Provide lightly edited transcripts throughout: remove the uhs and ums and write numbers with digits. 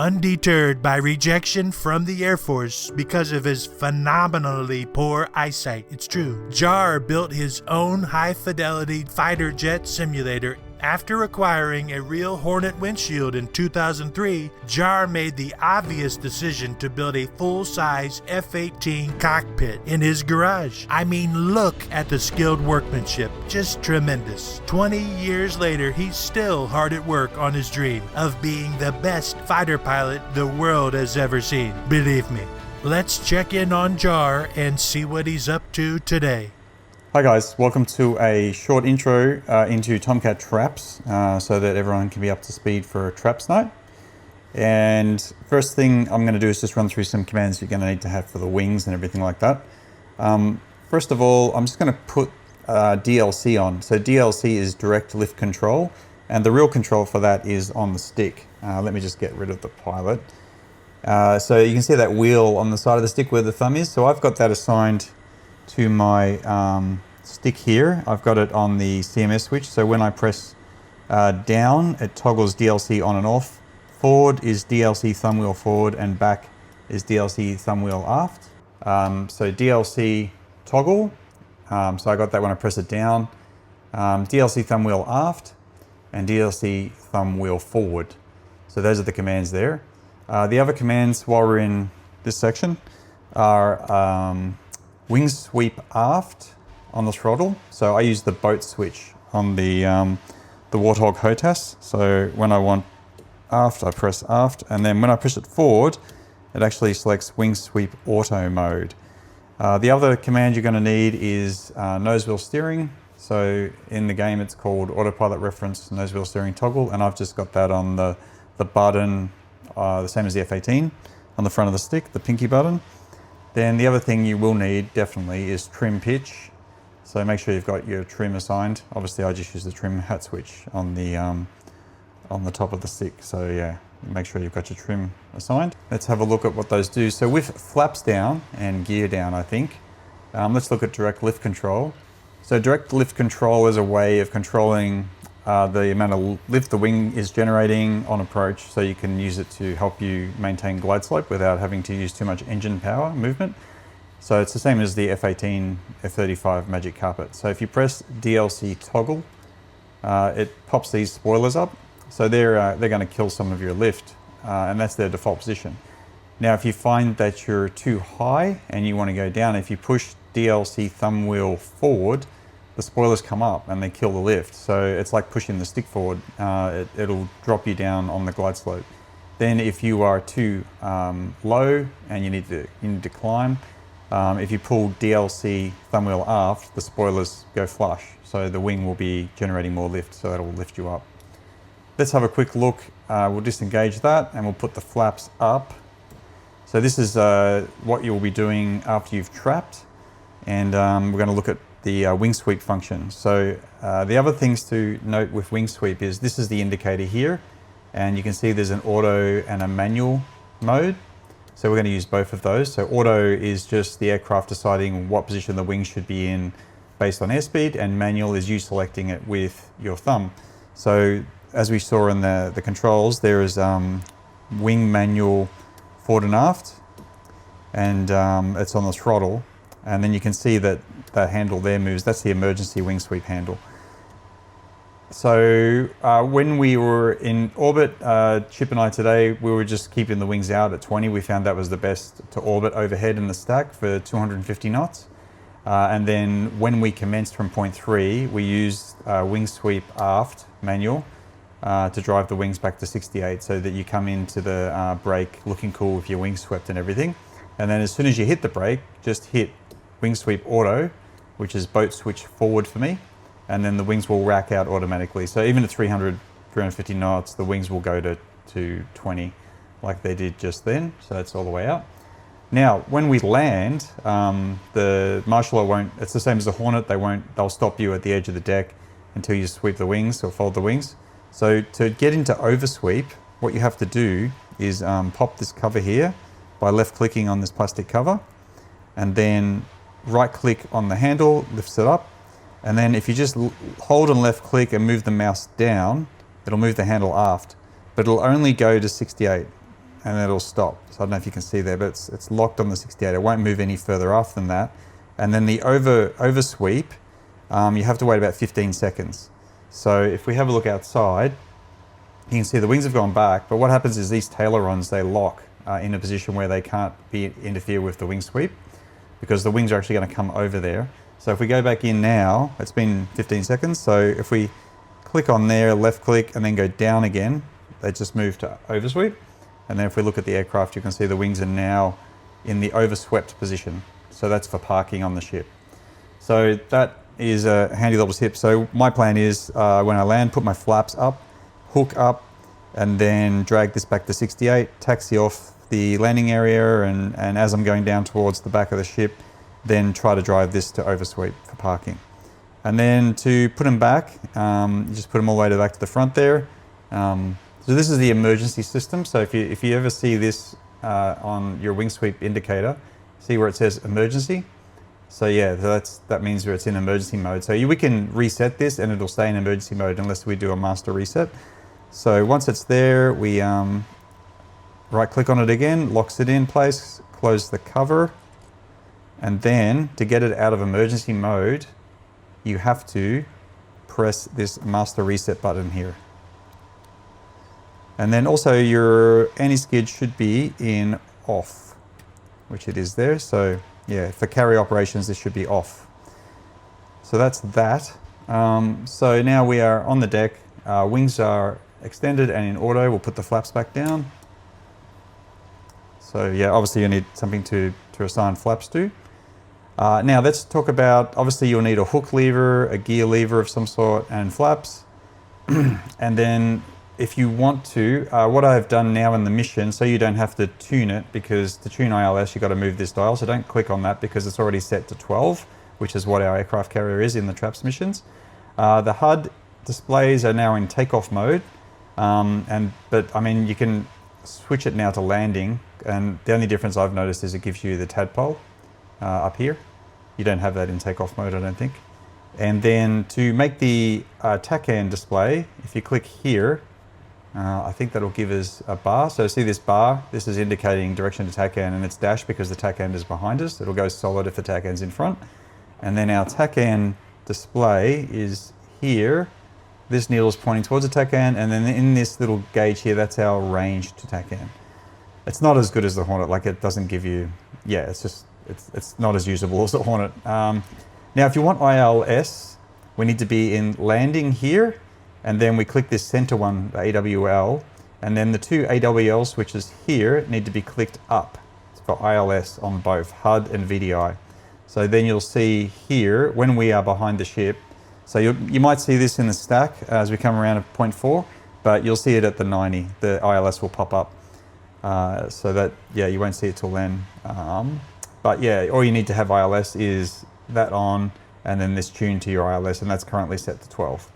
Undeterred by rejection from the Air Force because of his phenomenally poor eyesight, it's true, Jar built his own high-fidelity fighter jet simulator. After acquiring a real Hornet windshield in 2003, Jar made the obvious decision to build a full-size F-18 cockpit in his garage. I mean, look at the skilled workmanship, just tremendous. 20 years later, he's still hard at work on his dream of being the best fighter pilot the world has ever seen. Believe me. Let's check in on Jar and see what he's up to today. Hi guys, welcome to a short intro into TOMCAT TRAPZ so that everyone can be up to speed for a TRAPZ night. And first thing I'm going to do is just run through some commands you're going to need to have for the wings and everything like that. First of all, I'm just going to put DLC on. So DLC is direct lift control, and the real control for that is on the stick. Let me just get rid of the pilot. So you can see that wheel on the side of the stick where the thumb is. So I've got that assigned to my stick here. I've got it on the CMS switch, so when I press down, it toggles DLC on and off. Forward is DLC thumb wheel forward, and back is DLC thumb wheel aft. So DLC toggle, so I got that when I press it down. DLC thumb wheel aft, and DLC thumb wheel forward. So those are the commands there. The other commands while we're in this section are wing sweep aft on the throttle. So I use the boat switch on the WARTHOG HOTAS. So when I want aft, I press aft, and then when I push it forward, it actually selects wing sweep auto mode. The other command you're going to need is nose wheel steering. So in the game it's called autopilot reference nose wheel steering toggle, and I've just got that on the button, the same as the F-18, on the front of the stick, the pinky button. Then the other thing you will need definitely is trim pitch. So make sure you've got your trim assigned. Obviously I just use the trim hat switch on the top of the stick. So yeah, make sure you've got your trim assigned. Let's have a look at what those do. So with flaps down and gear down, I think, let's look at direct lift control. So direct lift control is a way of controlling the amount of lift the wing is generating on approach, so you can use it to help you maintain glide slope without having to use too much engine power movement. So it's the same as the F-18, F-35 Magic Carpet. So if you press DLC toggle, it pops these spoilers up. So they're going to kill some of your lift, and that's their default position. Now if you find that you're too high and you want to go down, if you push DLC thumb wheel forward, the spoilers come up and they kill the lift. So it's like pushing the stick forward. It'll drop you down on the glide slope. Then if you are too low and you need to climb, if you pull DLC thumb wheel aft, the spoilers go flush. So the wing will be generating more lift, so that'll lift you up. Let's have a quick look. We'll disengage that and we'll put the flaps up. So this is what you'll be doing after you've trapped. And we're going to look at the wing sweep function. So the other things to note with wing sweep is this is the indicator here, and you can see there's an auto and a manual mode. So we're going to use both of those. So auto is just the aircraft deciding what position the wing should be in based on airspeed, and manual is you selecting it with your thumb. So as we saw in the controls, there is wing manual forward and aft, and it's on the throttle. And then you can see that that handle there moves. That's the emergency wing sweep handle. So when we were in orbit, Chip and I today, we were just keeping the wings out at 20. We found that was the best to orbit overhead in the stack for 250 knots. And then when we commenced from point 3, we used wing sweep aft manual to drive the wings back to 68 so that you come into the brake looking cool with your wings swept and everything. And then as soon as you hit the brake, just hit wing sweep auto, which is boat switch forward for me, and then the wings will rack out automatically. So even at 350 knots, the wings will go to 20 like they did just then. So that's all the way out. Now, when we land, the marshaller won't, it's the same as the Hornet, they'll stop you at the edge of the deck until you sweep the wings or fold the wings. So to get into oversweep, what you have to do is pop this cover here by left clicking on this plastic cover, and then right click on the handle, lifts it up, and then if you just hold and left click and move the mouse down, it'll move the handle aft, but it'll only go to 68. and then it'll stop. So I don't know if you can see there, but it's locked on the 68. It won't move any further after than that. And then the oversweep, you have to wait about 15 seconds. So if we have a look outside, you can see the wings have gone back, but what happens is these ailerons, they lock in a position where they can't interfere with the wing sweep, because the wings are actually going to come over there. So if we go back in now, it's been 15 seconds. So if we click on there, left click, and then go down again, they just move to oversweep. And then if we look at the aircraft, you can see the wings are now in the overswept position. So that's for parking on the ship. So that is a handy little tip. So my plan is when I land, put my flaps up, hook up, and then drag this back to 68, taxi off the landing area, and as I'm going down towards the back of the ship, then try to drive this to oversweep for parking. And then to put them back, you just put them all the way back to the front there. So this is the emergency system. So if you ever see this on your wing sweep indicator, see where it says emergency? So yeah, that means it's in emergency mode. So we can reset this and it'll stay in emergency mode unless we do a master reset. So once it's there, we right click on it again, locks it in place, close the cover, and then to get it out of emergency mode, you have to press this master reset button here. And then also your anti-skid should be in off, which it is there. So yeah, for carry operations, this should be off. So that's that. So now we are on the deck. Wings are extended and in auto. We'll put the flaps back down. So yeah, obviously you need something to assign flaps to. Now let's talk about, obviously you'll need a hook lever, a gear lever of some sort, and flaps. And then if you want to, what I've done now in the mission, so you don't have to tune it, because to tune ILS, you've got to move this dial. So don't click on that because it's already set to 12, which is what our aircraft carrier is in the TRAPZ missions. The HUD displays are now in takeoff mode. But I mean, you can switch it now to landing. And the only difference I've noticed is it gives you the tadpole up here. You don't have that in takeoff mode, I don't think. And then to make the TACAN display, if you click here, I think that'll give us a bar. So see this bar? This is indicating direction to TACAN, and it's dashed because the TACAN is behind us. It'll go solid if the TACAN's in front. And then our TACAN display is here. This needle is pointing towards the TACAN, and then in this little gauge here, that's our range to TACAN. It's not as good as the Hornet, like it doesn't give you, yeah, it's not as usable as the Hornet. Now, if you want ILS, we need to be in landing here, and then we click this center one, the AWL, and then the two AWL switches here need to be clicked up for ILS on both HUD and VDI. So then you'll see here, when we are behind the ship, so you might see this in the stack as we come around at 0.4, but you'll see it at the 90. The ILS will pop up. So that, yeah, you won't see it till then. But yeah, all you need to have ILS is that on, and then this tune to your ILS, and that's currently set to 12.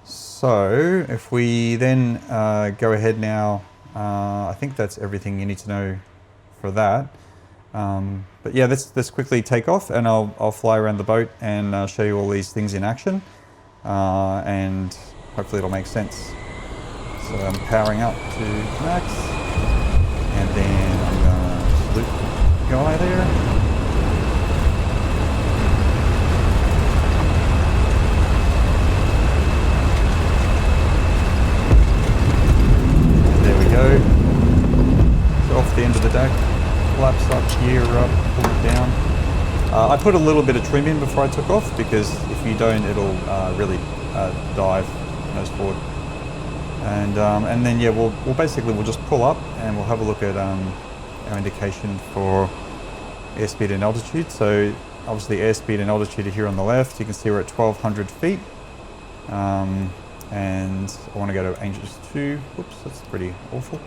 So if we then go ahead now, I think that's everything you need to know for that. But yeah, let's quickly take off, and I'll fly around the boat and show you all these things in action, and hopefully it'll make sense. So I'm powering up to max, and then I'm gonna salute the guy there. And there we go. So off the end of the deck, flaps up, gear up, pull it down. I put a little bit of trim in before I took off, because if you don't, it'll really dive nose forward. And then yeah, we'll just pull up and we'll have a look at our indication for airspeed and altitude. So obviously airspeed and altitude are here on the left. You can see we're at 1,200 feet. And I want to go to Angels 2. Whoops, that's pretty awful.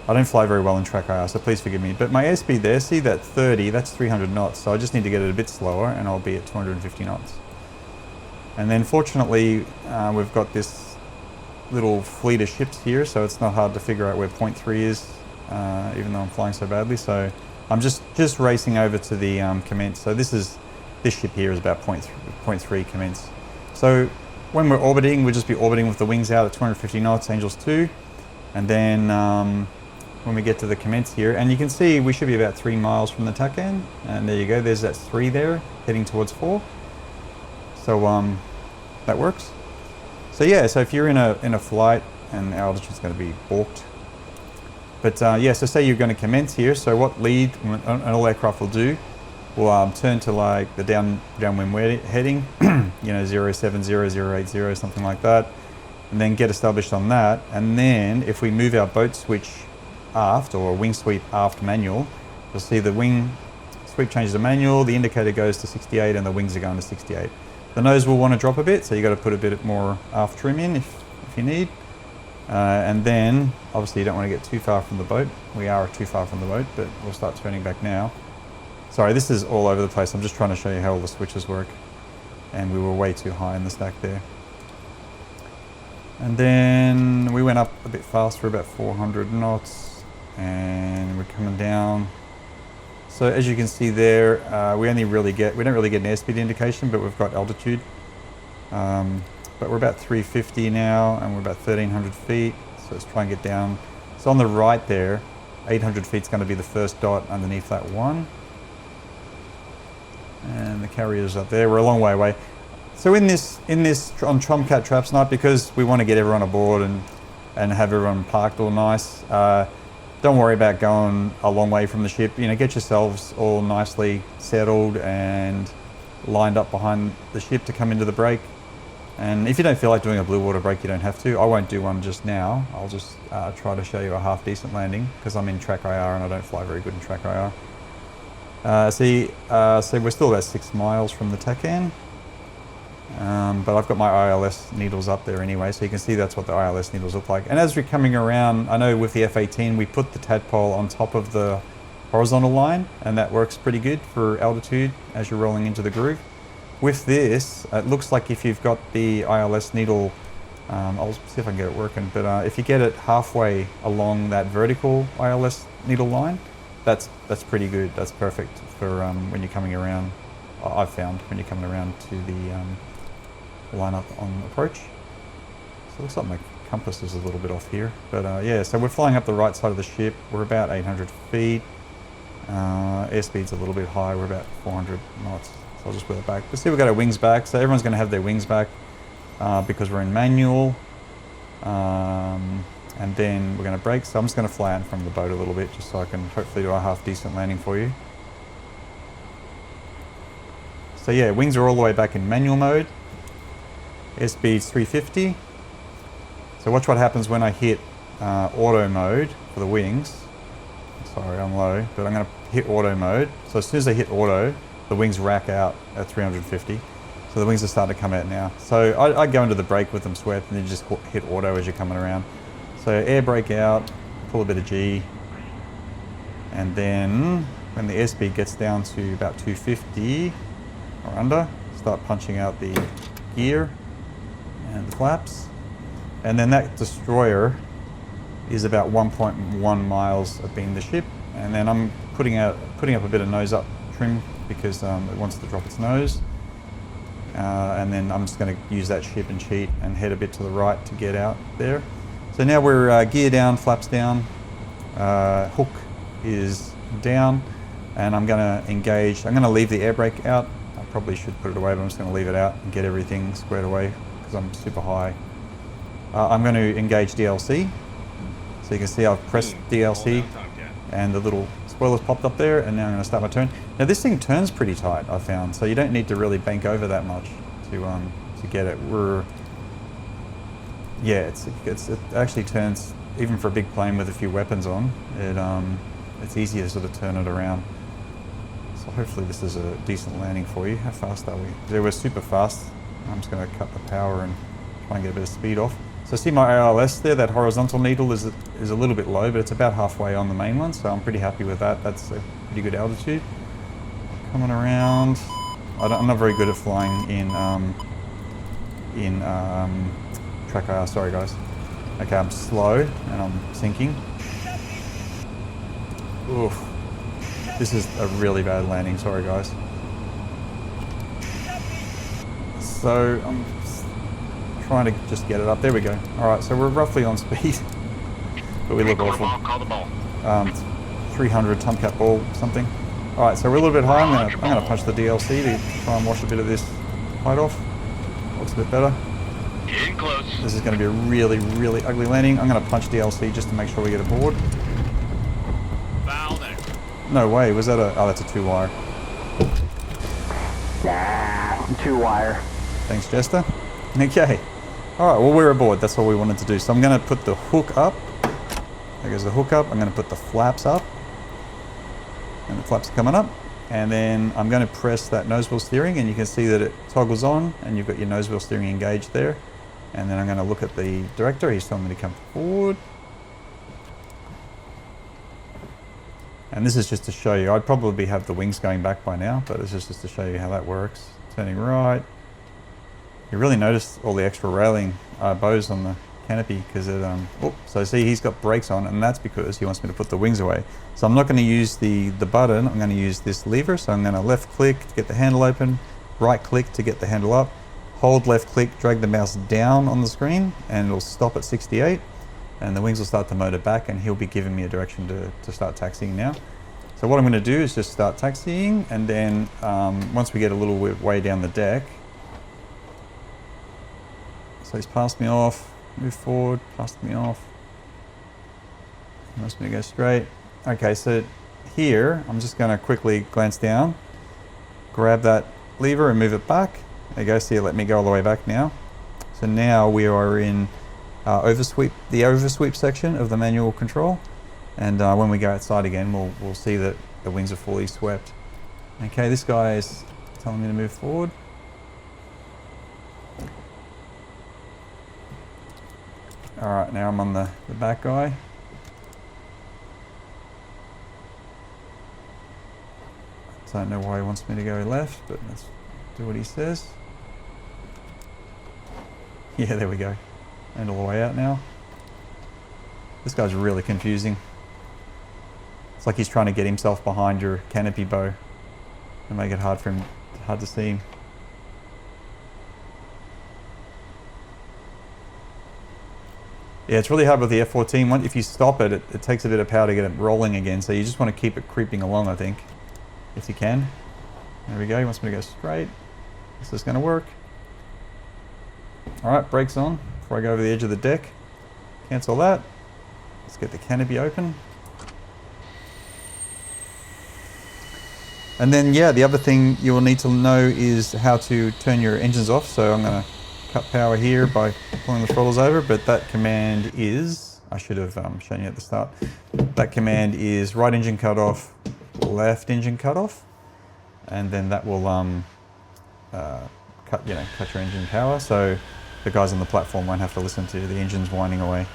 I don't fly very well in track IR, so please forgive me. But my airspeed there, see that 30, that's 300 knots. So I just need to get it a bit slower, and I'll be at 250 knots. And then fortunately, we've got this little fleet of ships here, so it's not hard to figure out where 0.3 is, even though I'm flying so badly. So I'm just racing over to the commence. So this ship here is about 0.3 commence. So when we're orbiting, we'll just be orbiting with the wings out at 250 knots, Angels 2. And then when we get to the commence here, and you can see we should be about 3 miles from the TACAN, and there you go, there's that 3 there, heading towards 4. So that works. So yeah, so if you're in a flight, and altitude's going to be balked. But yeah, so say you're going to commence here, so what lead an all aircraft will do, will turn to like the downwind heading, you know, 070, 080, something like that, and then get established on that. And then if we move our boat switch aft, or wing sweep aft manual, you'll see the wing sweep changes to manual, the indicator goes to 68, and the wings are going to 68. The nose will want to drop a bit, so you got to put a bit more aft trim in if you need. And then, obviously you don't want to get too far from the boat. We are too far from the boat, but we'll start turning back now. Sorry, this is all over the place. I'm just trying to show you how all the switches work. And we were way too high in the stack there. And then we went up a bit faster, about 400 knots. And we're coming down. So as you can see there, we don't really get an airspeed indication, but we've got altitude. But we're about 350 now, and we're about 1,300 feet. So let's try and get down. So on the right there, 800 feet is going to be the first dot underneath that 1. And the carrier's up there. We're a long way away. So in this on TOMCAT TRAPZ night, because we want to get everyone aboard and have everyone parked all nice, don't worry about going a long way from the ship. You know, get yourselves all nicely settled and lined up behind the ship to come into the break. And if you don't feel like doing a blue water break, you don't have to. I won't do one just now. I'll just try to show you a half decent landing, because I'm in track IR and I don't fly very good in track IR. So we're still about 6 miles from the TACAN. But I've got my ILS needles up there anyway, so you can see that's what the ILS needles look like. And as we're coming around, I know with the F-18, we put the tadpole on top of the horizontal line, and that works pretty good for altitude as you're rolling into the groove. With this, it looks like if you've got the ILS needle, I'll see if I can get it working, but if you get it halfway along that vertical ILS needle line, that's pretty good. That's perfect for when you're coming around. I've found when you're coming around to the line up on approach. So it looks like my compass is a little bit off here, but yeah, so we're flying up the right side of the ship. We're about 800 feet. Airspeed's a little bit high. We're about 400 knots. So I'll just wheel it back. But see, we've got our wings back. So everyone's going to have their wings back because we're in manual. And then we're going to brake. So I'm just going to fly out in front of the boat a little bit just so I can hopefully do a half decent landing for you. So yeah, wings are all the way back in manual mode. Airspeed's 350. So watch what happens when I hit auto mode for the wings. Sorry, I'm low, but I'm going to hit auto mode. So as soon as I hit auto, the wings rack out at 350. So the wings are starting to come out now. So I go into the brake with them swept, and then you just hit auto as you're coming around. So air brake out, pull a bit of G, and then when the airspeed gets down to about 250 or under, start punching out the gear and the flaps. And then that destroyer is about 1.1 miles of being the ship. And then I'm putting up a bit of nose up trim because it wants to drop its nose. And then I'm just going to use that ship and cheat and head a bit to the right to get out there. So now we're gear down, flaps down, hook is down, and I'm going to engage. I'm going to leave the air brake out. I probably should put it away, but I'm just going to leave it out and get everything squared away because I'm super high. I'm going to engage DLC. So you can see I've pressed DLC and the little spoilers popped up there, and now I'm going to start my turn. Now this thing turns pretty tight, I found, so you don't need to really bank over that much to get it. It actually turns, even for a big plane with a few weapons on, it's easy to sort of turn it around. So hopefully this is a decent landing for you. How fast are we? Yeah, we're super fast. I'm just going to cut the power and try and get a bit of speed off. So see my ILS there, that horizontal needle is a little bit low, but it's about halfway on the main one, so I'm pretty happy with that. That's a pretty good altitude. Coming around. I'm not very good at flying in track IR, sorry guys. Okay, I'm slow and I'm sinking. Oof. This is a really bad landing, sorry guys. So I'm trying to just get it up. There we go. All right, so we're roughly on speed. but we look awful. Call the ball. 300 TOMCAT ball something. All right, so we're a little bit high. I'm gonna punch the DLC to try and wash a bit of this height off. Looks a bit better. In close. This is going to be a really, really ugly landing. I'm going to punch DLC just to make sure we get aboard. Foul there. No way, was that a... Oh, that's a 2-wire. Nah, 2-wire. Thanks, Jester. Okay. All right, well, we're aboard. That's all we wanted to do. So I'm going to put the hook up. There goes the hook up. I'm going to put the flaps up. And the flaps are coming up. And then I'm going to press that nose wheel steering, and you can see that it toggles on, and you've got your nose wheel steering engaged there. And then I'm going to look at the director. He's telling me to come forward. And this is just to show you. I'd probably have the wings going back by now, but it's just to show you how that works. Turning right. You really notice all the extra railing bows on the canopy because it, so see he's got brakes on, and that's because he wants me to put the wings away. So I'm not going to use the button, I'm going to use this lever. So I'm going to left click to get the handle open, right click to get the handle up, hold left click, drag the mouse down on the screen, and it'll stop at 68, and the wings will start to motor back, and he'll be giving me a direction to start taxiing now. So what I'm going to do is just start taxiing, and then once we get a little way down the deck, so he's passed me off, move forward, passed me off. He wants me to go straight. Okay, so here, I'm just going to quickly glance down, grab that lever and move it back. There you go, see it let me go all the way back now. So now we are in the oversweep section of the manual control. And when we go outside again, we'll see that the wings are fully swept. Okay, this guy is telling me to move forward. All right, now I'm on the back guy. Don't know why he wants me to go left, but let's do what he says. Yeah, there we go. And all the way out now. This guy's really confusing. It's like he's trying to get himself behind your canopy bow and make it hard to see him. Yeah, it's really hard with the F-14. If you stop it, it takes a bit of power to get it rolling again. So you just want to keep it creeping along, I think, if you can. There we go. He wants me to go straight. Is this going to work? All right, brakes on before I go over the edge of the deck. Cancel that. Let's get the canopy open. And then, yeah, the other thing you will need to know is how to turn your engines off. So I'm going to cut power here by pulling the throttles over, but that command is, I should have shown you at the start. That command is right engine cut off, left engine cut off, and then that will cut your engine power, so the guys on the platform won't have to listen to the engines whining away.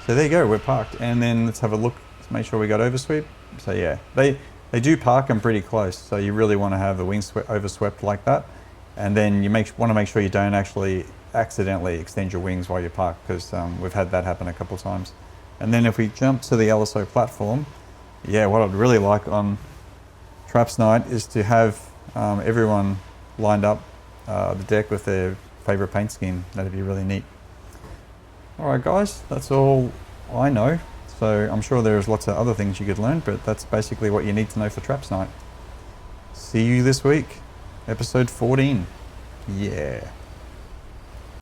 So there you go, we're parked, and then let's have a look. Let's make sure we got oversweep. So yeah, they do park them pretty close, so you really want to have the wings overswept like that. And then you want to make sure you don't actually accidentally extend your wings while you park, because we've had that happen a couple of times. And then if we jump to the LSO platform, yeah, what I'd really like on TRAPZ night is to have everyone lined up the deck with their favorite paint scheme. That'd be really neat. All right, guys, that's all I know. So I'm sure there's lots of other things you could learn, but that's basically what you need to know for TRAPZ night. See you this week. Episode 14. Yeah.